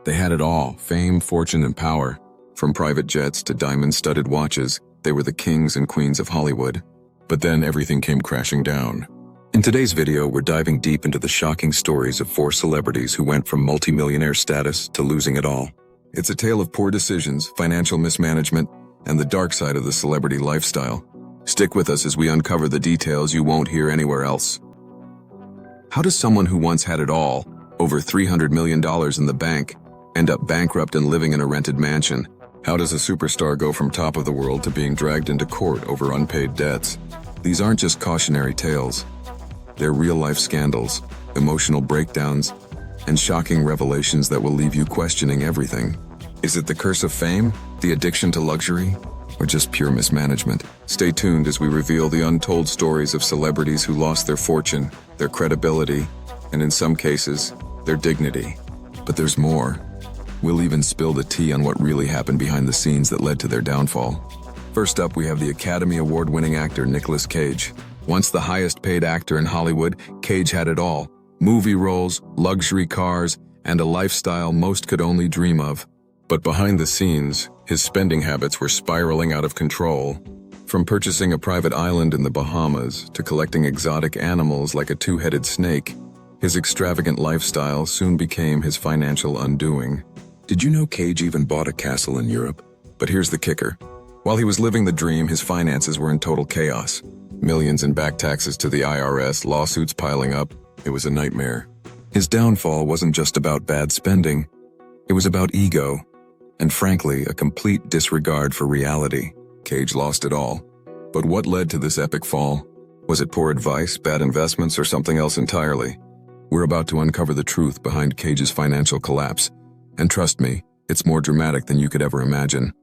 They had it all: fame, fortune, and power. From private jets to diamond-studded watches, they were the kings and queens of Hollywood. But then everything came crashing down. In today's video, we're diving deep into the shocking stories of 4 celebrities who went from multimillionaire status to losing it all. It's a tale of poor decisions, financial mismanagement, and the dark side of the celebrity lifestyle. Stick with us as we uncover the details you won't hear anywhere else. How does someone who once had it all, over $300 million in the bank, end up bankrupt and living in a rented mansion? How does a superstar go from top of the world to being dragged into court over unpaid debts? These aren't just cautionary tales. They're real-life scandals, emotional breakdowns, and shocking revelations that will leave you questioning everything. Is it the curse of fame, the addiction to luxury, or just pure mismanagement? Stay tuned as we reveal the untold stories of celebrities who lost their fortune, their credibility, and in some cases, their dignity. But there's more. We'll even spill the tea on what really happened behind the scenes that led to their downfall. First up, we have the Academy Award-winning actor Nicolas Cage. Once the highest-paid actor in Hollywood, Cage had it all: movie roles, luxury cars, and a lifestyle most could only dream of. But behind the scenes, his spending habits were spiraling out of control. From purchasing a private island in the Bahamas to collecting exotic animals like a 2-headed snake, his extravagant lifestyle soon became his financial undoing. Did you know Cage even bought a castle in Europe? But here's the kicker. While he was living the dream, his finances were in total chaos. Millions in back taxes to the IRS, lawsuits piling up. It was a nightmare. His downfall wasn't just about bad spending. It was about ego, and frankly, a complete disregard for reality. Cage lost it all. But what led to this epic fall? Was it poor advice, bad investments, or something else entirely? We're about to uncover the truth behind Cage's financial collapse. And trust me, it's more dramatic than you could ever imagine.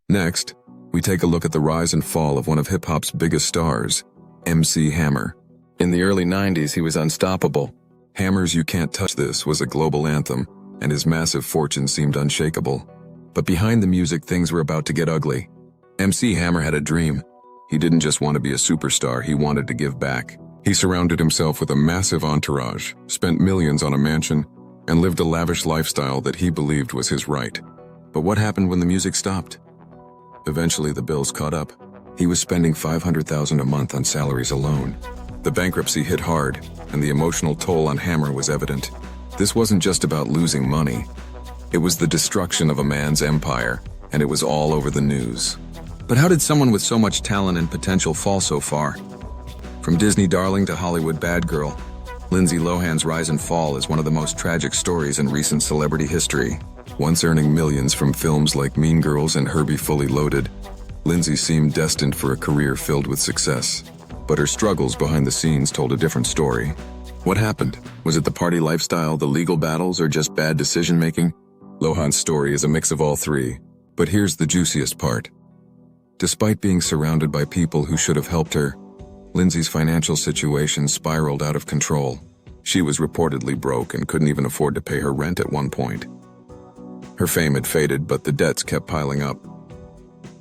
Next, we take a look at the rise and fall of one of hip-hop's biggest stars, MC Hammer. In the early 90s, he was unstoppable. Hammer's "You Can't Touch This" was a global anthem, and his massive fortune seemed unshakable. But behind the music, things were about to get ugly. MC Hammer had a dream. He didn't just want to be a superstar, he wanted to give back. He surrounded himself with a massive entourage, spent millions on a mansion, and lived a lavish lifestyle that he believed was his right. But what happened when the music stopped? Eventually, the bills caught up. He was spending $500,000 a month on salaries alone. The bankruptcy hit hard, and the emotional toll on Hammer was evident. This wasn't just about losing money. It was the destruction of a man's empire, and it was all over the news. But how did someone with so much talent and potential fall so far? From Disney darling to Hollywood bad girl, Lindsay Lohan's rise and fall is one of the most tragic stories in recent celebrity history. Once earning millions from films like Mean Girls and Herbie Fully Loaded, Lindsay seemed destined for a career filled with success. But her struggles behind the scenes told a different story. What happened? Was it the party lifestyle, the legal battles, or just bad decision-making? Lohan's story is a mix of all three. But here's the juiciest part. Despite being surrounded by people who should have helped her, Lindsay's financial situation spiraled out of control. She was reportedly broke and couldn't even afford to pay her rent at one point. Her fame had faded, but the debts kept piling up.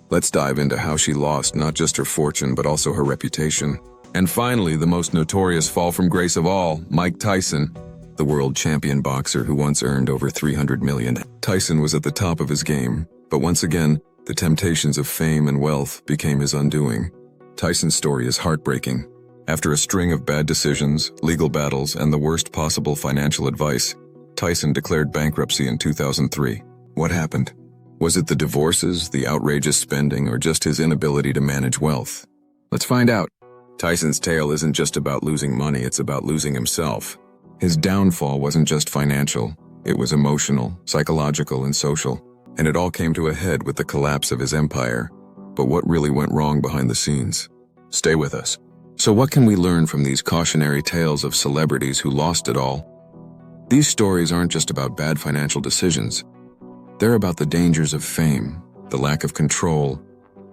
Let's dive into how she lost not just her fortune, but also her reputation. And finally, the most notorious fall from grace of all, Mike Tyson, the world champion boxer who once earned over $300 million. Tyson was at the top of his game, but once again, the temptations of fame and wealth became his undoing. Tyson's story is heartbreaking. After a string of bad decisions, legal battles, and the worst possible financial advice, Tyson declared bankruptcy in 2003. What happened? Was it the divorces, the outrageous spending, or just his inability to manage wealth? Let's find out. Tyson's tale isn't just about losing money, it's about losing himself. His downfall wasn't just financial, it was emotional, psychological, and social. And it all came to a head with the collapse of his empire. But what really went wrong behind the scenes? Stay with us. So what can we learn from these cautionary tales of celebrities who lost it all? These stories aren't just about bad financial decisions. They're about the dangers of fame, the lack of control,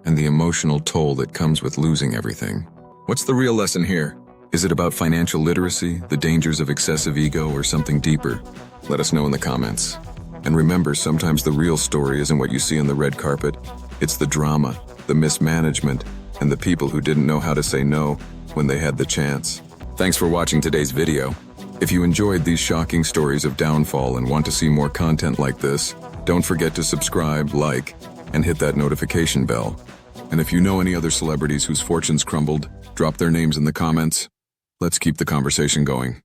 and the emotional toll that comes with losing everything. What's the real lesson here? Is it about financial literacy, the dangers of excessive ego, or something deeper? Let us know in the comments. And remember, sometimes the real story isn't what you see on the red carpet. It's the drama, the mismanagement, and the people who didn't know how to say no when they had the chance. Thanks for watching today's video. If you enjoyed these shocking stories of downfall and want to see more content like this, don't forget to subscribe, like, and hit that notification bell. And if you know any other celebrities whose fortunes crumbled, drop their names in the comments. Let's keep the conversation going.